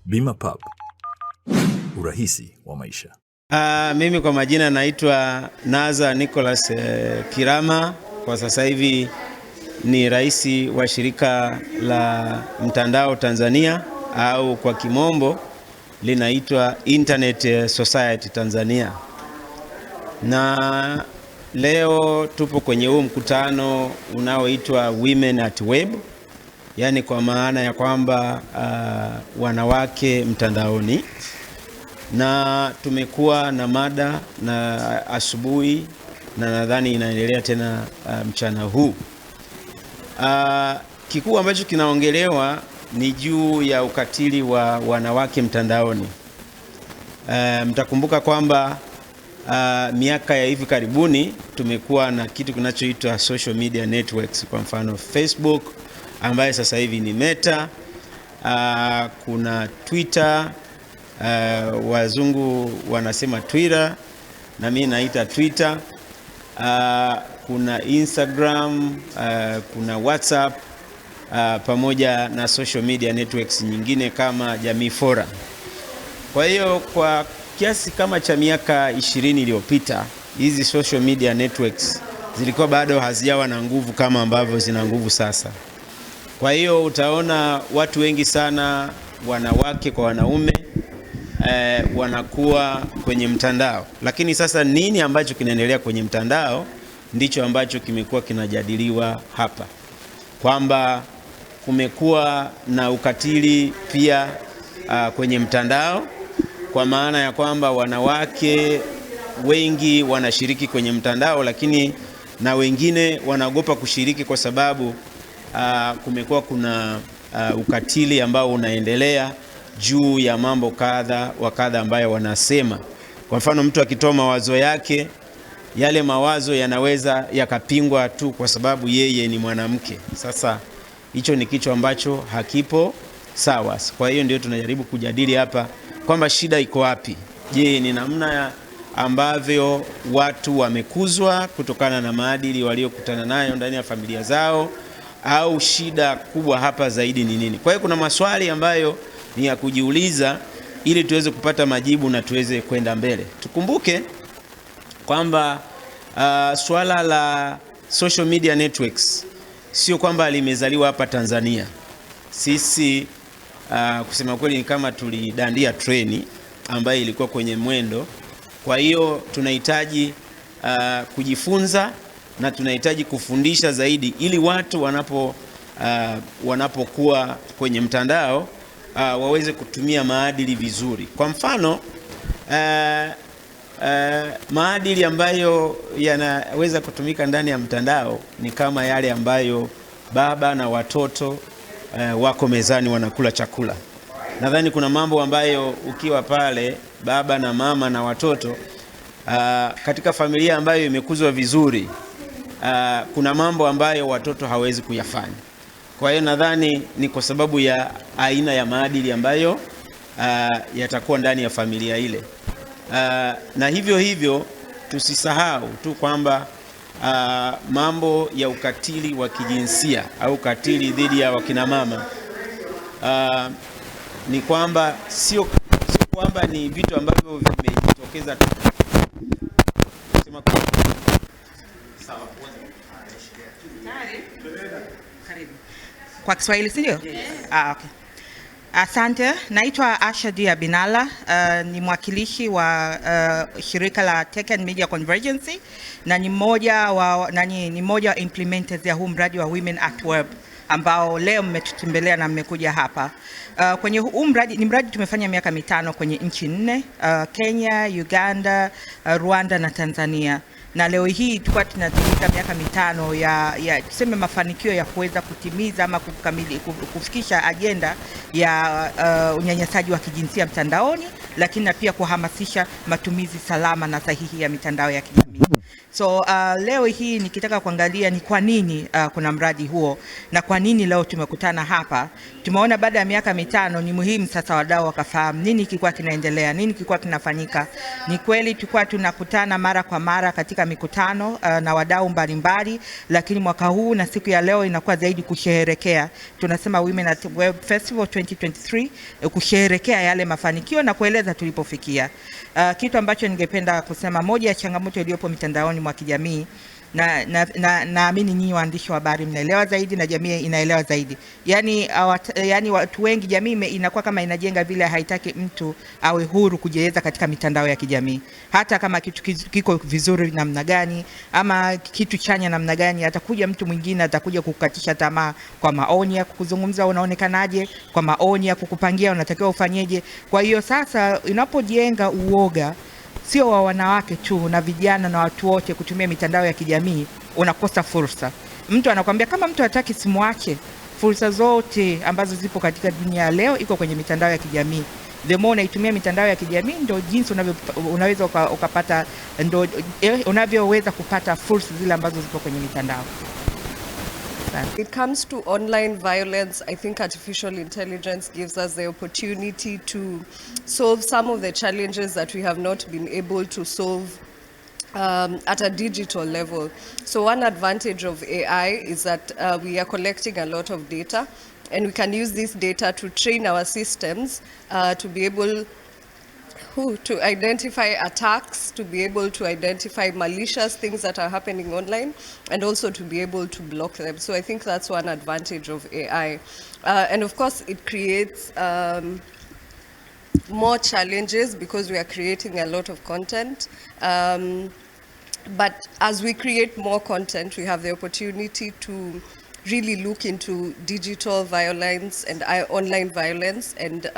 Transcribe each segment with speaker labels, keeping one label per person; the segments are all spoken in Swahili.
Speaker 1: Bima Pub, urahisi wa maisha.
Speaker 2: Mimi kwa majina naitwa Naza Nicholas Kirama. Kwa sasa hivi ni rais wa shirika la mtandao Tanzania, au kwa kimombo linaitwa Internet Society Tanzania. Na leo tupo kwenye huu mkutano unaoitwa Women at Web, yani kwa maana ya kwamba wanawake mtandaoni. Na tumekuwa na mada na asubuhi na nadhani inaendelea tena mchana huu. Kikuu ambacho kinaongelewa ni juu ya ukatili wa wanawake mtandaoni. Mtakumbuka kwamba miaka ya hivi karibuni tumekuwa na kitu kinachoitwa social media networks, kwa mfano Facebook ambaye sasa hivi ni Meta, kuna Twitter, wazungu wanasema Twitter na mimi naita Twitter, kuna Instagram, kuna WhatsApp, pamoja na social media networks nyingine kama Jamii Fora. Kwa hiyo kwa kiasi kama cha miaka 20 iliyopita hizi social media networks zilikuwa bado hazijawa na nguvu kama ambavyo zina nguvu sasa. Kwa hiyo utaona watu wengi sana, wanawake kwa wanaume, wanakuwa kwenye mtandao. Lakini sasa nini ambacho kinaendelea kwenye mtandao ndicho ambacho kimekuwa kinajadiliwa hapa, kwamba kumekuwa na ukatili pia kwenye mtandao, kwa maana ya kwamba wanawake wengi wanashiriki kwenye mtandao, lakini na wengine wanaogopa kushiriki kwa sababu kumekuwa kuna ukatili ambao unaendelea juu ya mambo kadha wa kadha ambayo wanasema. Kwa mfano, mtu akitoa mawazo yake, yale mawazo yanaweza yakapingwa tu kwa sababu yeye ni mwanamke. Sasa hicho ni kitu ambacho hakipo sawa. Kwa hiyo ndio tunajaribu kujadili hapa kwamba shida iko wapi. Je, ni namna ambavyo watu wamekuzwa kutokana na maadili waliokutana nayo ndani ya familia zao, au shida kubwa hapa zaidi ni nini? Kwa hiyo kuna maswali ambayo ni ya kujiuliza ili tuweze kupata majibu na tuweze kwenda mbele. Tukumbuke kwamba swala la social media networks sio kwamba limezaliwa hapa Tanzania. Sisi kusema kweli ni kama tulidandia treni ambayo ilikuwa kwenye mwendo. Kwa hiyo tunahitaji kujifunza na tunahitaji kufundisha zaidi ili watu wanapokuwa kwenye mtandao waweze kutumia maadili vizuri. Kwa mfano, maadili ambayo yanaweza kutumika ndani ya mtandao ni kama yale ambayo baba na watoto wako mezani wanakula chakula. Nadhani kuna mambo ambayo ukiwa pale baba na mama na watoto katika familia ambayo imekuzwa vizuri, kuna mambo ambayo watoto hawezi kuyafanya. Kwa hiyo nadhani ni kwa sababu ya aina ya maadili ambayo yatakuwa ndani ya familia ile. Na hivyo tusisahau tu kwamba mambo ya ukatili wa kijinsia au ukatili dhidi ya wakina mama ni kwamba sio kwamba ni vitu ambavyo vimejitokeza tu. Sema kwa sawa
Speaker 3: kwa Kiswahili, si ndio? Yes. Okay. Asante. Naitwa Asha Dia Binala, ni mwakilishi wa shirika la Tech and Media Convergence na ni mmoja wa implementers ya huu mradi wa Women at Web ambao leo mmetutembelea na mmekuja hapa. Kwenye huu mradi, ni mradi tumefanya miaka 5 kwenye nchi 4, Kenya, Uganda, Rwanda na Tanzania. Na leo hii tulikuwa tunatimiza miaka 5 ya tuseme mafanikio ya kuweza kutimiza ama kufikisha ajenda ya unyanyasaji wa kijinsia mtandaoni, lakini na pia kuhamasisha matumizi salama na sahihi ya mitandao ya kijamii. So leo hii nikitaka kuangalia ni kwa nini kuna mradi huo na kwa nini leo tumekutana hapa. Tumeona baada ya miaka 5 ni muhimu sasa wadau wakafahamu nini kilikuwa kinaendelea, nini kilikuwa kinafanyika. Ni kweli tulikuwa tunakutana mara kwa mara katika mikutano na wadau mbalimbali, lakini mwaka huu na siku ya leo inakuwa zaidi kusherehekea. Tunasema Women at Web Festival 2023, kusherehekea yale mafanikio na kueleza tulipofikia. Kitu ambacho ningependa kusema, moja ya changamoto iliyopo mitandaoni mwa kijamii, naamini nyinyi waandishi wa habari mnaelewa zaidi na jamii inaelewa zaidi. Yani watu wengi, jamii inakuwa kama inajenga vile haitaki mtu awe huru kujieleza katika mitandao ya kijamii. Hata kama kitu kiko vizuri namna gani ama kitu chanya namna gani, atakuja mtu mwingine atakuja kukukatisha tamaa kwa maoni ya kukuzungumza unaonekanaje, kwa maoni ya kukupangia unatakiwa ufanyeje. Kwa hiyo sasa inapojenga uoga sio wa wanawake tu na vijana na watu wote kutumia mitandao ya kijamii, unakosa fursa. Mtu anakuambia kama mtu hataki simwache. Fursa zote ambazo zipo katika dunia leo iko kwenye mitandao ya kijamii. The more unaitumia mitandao ya kijamii ndio jinsi unaweza ukapata, ndio unavyoweza kupata fursa zile ambazo zipo kwenye mitandao.
Speaker 4: It comes to online violence, I think artificial intelligence gives us the opportunity to solve some of the challenges that we have not been able to solve at a digital level. So one advantage of AI is that we are collecting a lot of data, and we can use this data to train our systems to be able to identify attacks, to be able to identify malicious things that are happening online, and also to be able to block them. So I think that's one advantage of AI. And of course, it creates more challenges because we are creating a lot of content. But as we create more content, we have the opportunity to really look into digital violence and online violence and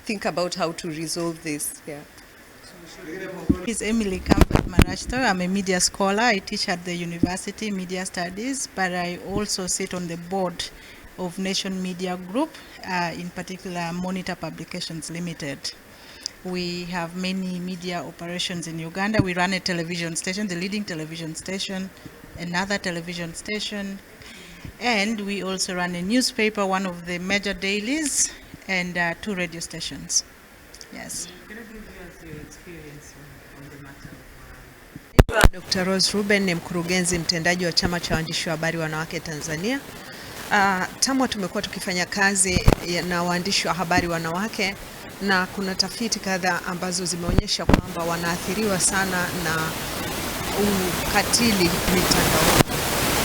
Speaker 4: think about how to resolve this. Yeah.
Speaker 5: Is Emily Campbell Marashto. I'm a media scholar. I teach at the University Media Studies, but I also sit on the board of Nation Media Group, in particular Monitor Publications Limited. We have many media operations in Uganda. We run a television station, the leading television station, another television station, and we also run a newspaper, one of the major dailies, and 2 radio stations. Yes.
Speaker 6: Can you give us your experience on the matter? Dr. Rose Ruben ni mkurugenzi mtendaji wa Chama cha Waandishi wa Habari Wanawake Tanzania. TAMWA tumekuwa tukifanya kazi na waandishi wa habari wanawake, na kuna tafiti kadhaa ambazo zimeonyesha kwamba wanaathiriwa sana na ukatili mitandaoni,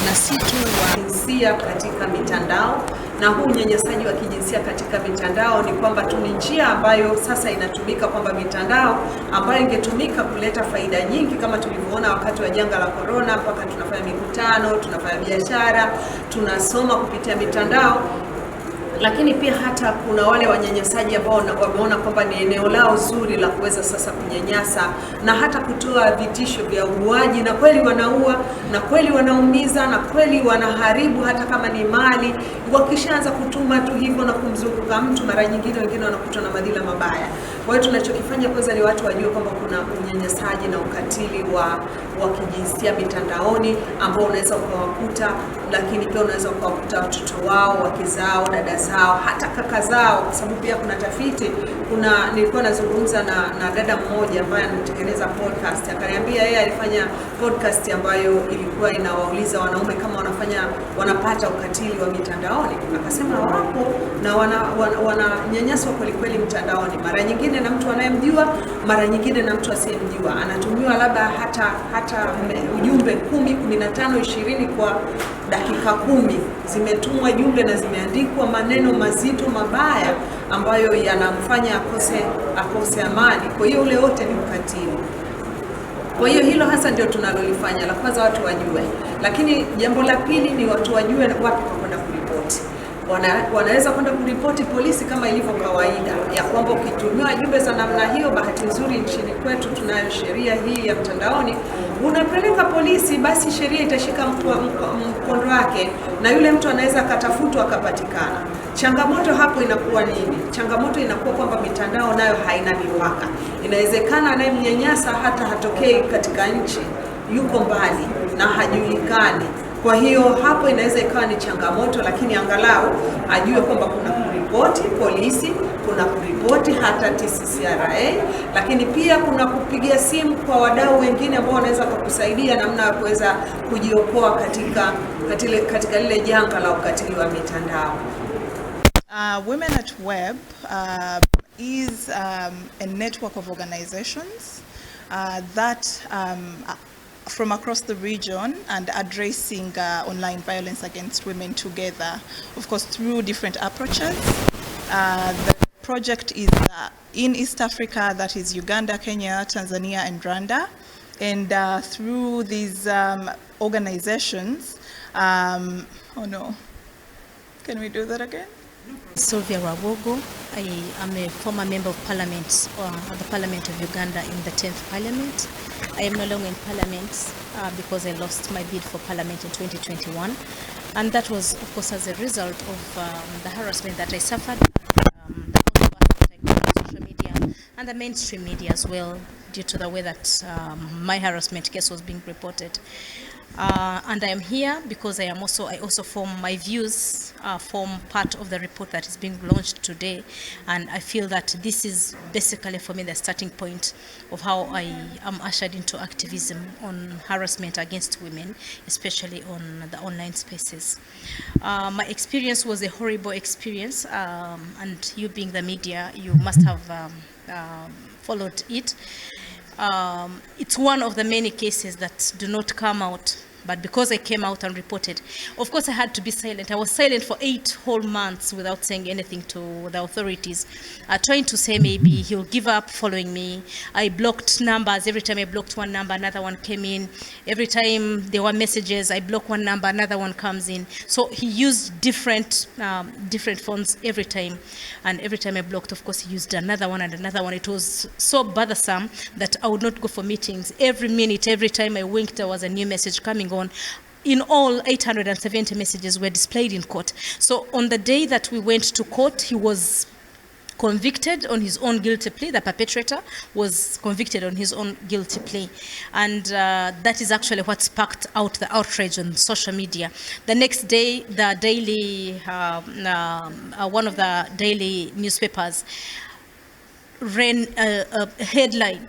Speaker 6: na si tu wa
Speaker 7: jinsia katika mitandao. Na huu unyanyasaji wa kijinsia katika mitandao ni kwamba tu ni njia ambayo sasa inatumika, kwamba mitandao ambayo ingetumika kuleta faida nyingi kama tulivyoona wakati wa janga la corona, mpaka tunafanya mikutano, tunafanya biashara, tunasoma kupitia mitandao. Lakini pia hata kuna wale wanyanyasaji ambao wameona kwamba ni eneo lao zuri la kuweza sasa kunyanyasa na hata kutoa vitisho vya uuaji, na kweli wanaua na kweli wanaumiza na kweli wanaharibu hata kama ni mali. Wakishaanza kutuma tu hivyo na kumzunguka mtu, mara nyingine wengine wanakutwa na madhila mabaya. Kwa hiyo tunachokifanya kwanza ni watu wajue kwamba kuna unyanyasaji na ukatili wa kijinsia mitandaoni ambao unaweza ukawakuta, lakini pia unaweza ukawakuta watoto wao, wake zao, dada zao, hata kaka zao, kwa sababu pia kuna tafiti. Nilikuwa nazungumza na dada mmoja ambaye anatengeneza podcast, akaniambia yeye alifanya podcast ambayo ilikuwa inawauliza wanaume kama wanapata ukatili wa mitandaoni. Akasema wapo na wananyanyaswa kweli mitandaoni, mara nyingine na mtu anayemjua, mara nyingine na mtu asiyemjua. Anatumiwa labda hata ujumbe 10, 15, 20 kwa dakika 10 zimetumwa jumbe na zimeandikwa maneno mazito mabaya ambayo yanamfanya akose amani. Kwa hiyo ule wote ni ukatili. Kwa hiyo hilo hasa ndio tunalolifanya. La kwanza watu wajue, lakini jambo la pili ni watu wajue wapi kwenda kuripoti. Wanaweza kwenda kuripoti polisi kama ilivyo kawaida, ya kwamba ukitumiwa jumbe za namna hiyo, bahati nzuri nchini kwetu tunayo sheria hii ya mtandaoni, unapeleka polisi, basi sheria itashika mkondo wake na yule mtu anaweza akatafutwa akapatikana. Changamoto hapo inakuwa nini? Changamoto inakuwa kwamba mitandao nayo haina mipaka. Inawezekana anayemnyanyasa hata hatokei katika nchi, yuko mbali na hajulikani. Kwa hiyo hapo inaweza ikawa ni changamoto, lakini angalau ajue kwamba kuna kuripoti polisi, kuna kuripoti hata TCCRA, lakini pia kuna kupigia simu kwa wadau wengine ambao wanaweza kukusaidia namna ya kuweza kujiokoa katika lile janga la ukatili wa mitandao.
Speaker 8: Women at Web is a network of organizations that from across the region and addressing online violence against women together, of course, through different approaches. The project is in East Africa, that is Uganda, Kenya, Tanzania, and Rwanda. And through these organizations, oh no, can we do that again?
Speaker 9: Sylvia Rawogo. I am a former member of parliament at the Parliament of Uganda in the 10th Parliament. I am no longer in parliament because I lost my bid for parliament in 2021. And that was, of course, as a result of the harassment that I suffered, the social media and the mainstream media as well, due to the way that my harassment case was being reported. And I am here because I also form my views, form part of the report that is being launched today, and I feel that this is basically for me the starting point of how I am ushered into activism on harassment against women, especially on the online spaces. My experience was a horrible experience, and you being the media, you must have followed it. It's one of the many cases that do not come out, but because I came out and reported, of course I had to be silent. I was silent for 8 whole months without saying anything to the authorities, trying to say maybe he'll give up following me. I blocked numbers. Every time I blocked one number, another one came in. Every time there were messages, I block one number, another one comes in. So he used different phones every time. And every time I blocked, of course, he used another one and another one. It was so bothersome that I would not go for meetings. Every minute, every time I winked, there was a new message coming on. In all, 870 messages were displayed in court. So on the day that we went to court, he was convicted on his own guilty plea. The perpetrator was convicted on his own guilty plea. And that is actually what sparked out the outrage on social media. The next day, the daily, one of the daily newspapers ran a headline,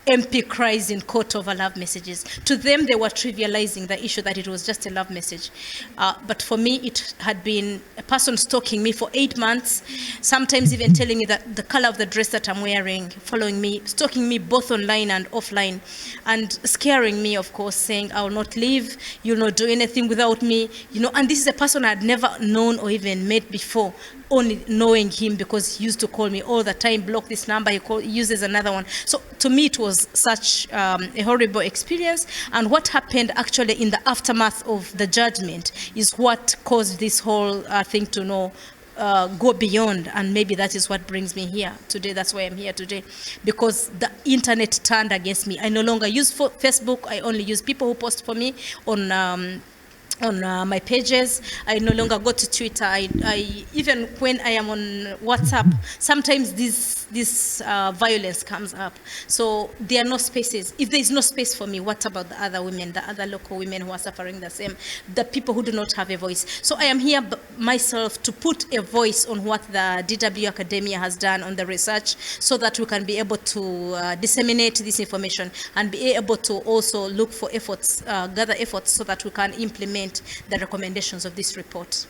Speaker 9: MP cries in court over love messages. To them, they were trivializing the issue that it was just a love message. But for me, it had been a person stalking me for 8 months, sometimes even telling me that the color of the dress that I'm wearing, following me, stalking me both online and offline, and scaring me, of course, saying, I will not leave, you'll not do anything without me. You know, and this is a person I had never known or even met before, only knowing him because he used to call me all the time, block this number, he uses another one. So to me, it was such a horrible experience. And what happened actually in the aftermath of the judgment is what caused this whole thing to go beyond, and maybe that is what brings me here today. That's why I'm here today, because the internet turned against me. I no longer use Facebook. I only use people who post for me on my pages. I no longer go to Twitter. I even when I am on WhatsApp, sometimes this violence comes up. So there are no spaces. If there is no space for me, what about the other women, the other local women who are suffering the same, the people who do not have a voice? So I am here myself to put a voice on what the DW Academia has done on the research, so that we can be able to disseminate this information and be able to also look for efforts, gather efforts, so that we can implement the recommendations of this report.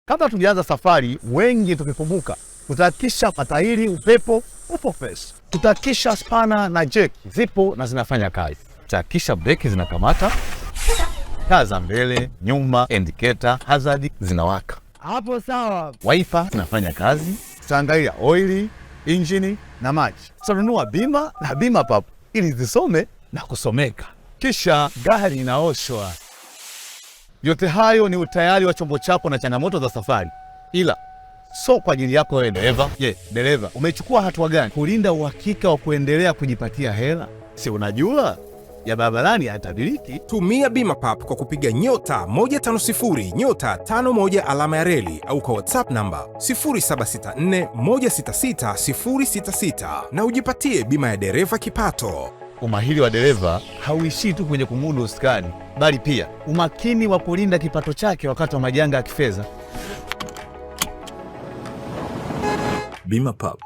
Speaker 10: Kabla tujaanza safari, wengi tukikumbuka kutahakisha matairi upepo upo fresh. Tutahakisha spana na jeki zipo na zinafanya kazi. Tutahakisha breki zinakamata, taa za mbele, nyuma, indicator, hazard zinawaka. Hapo sawa. Wifi zinafanya kazi. Tutaangalia oili, injini na maji. Tutanunua bima na bima papo ili zisome na kusomeka. Kisha gari inaoshwa. Yote hayo ni utayari wa chombo chako na changamoto za safari. Ila so kwa ajili yako wewe dereva. Dereva, umechukua hatua gani kulinda uhakika wa kuendelea kujipatia hela? Si unajua ya barabarani hayatabiriki.
Speaker 11: Tumia bima pap kwa kupiga *150 *51 alama ya reli au kwa WhatsApp namba 0764166066 na ujipatie bima ya dereva kipato.
Speaker 10: Umahiri wa dereva hauishii tu kwenye kumudu usukani, bali pia umakini wa kulinda kipato chake wakati wa majanga ya kifedha.
Speaker 1: Bima pap.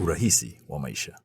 Speaker 1: Urahisi wa maisha.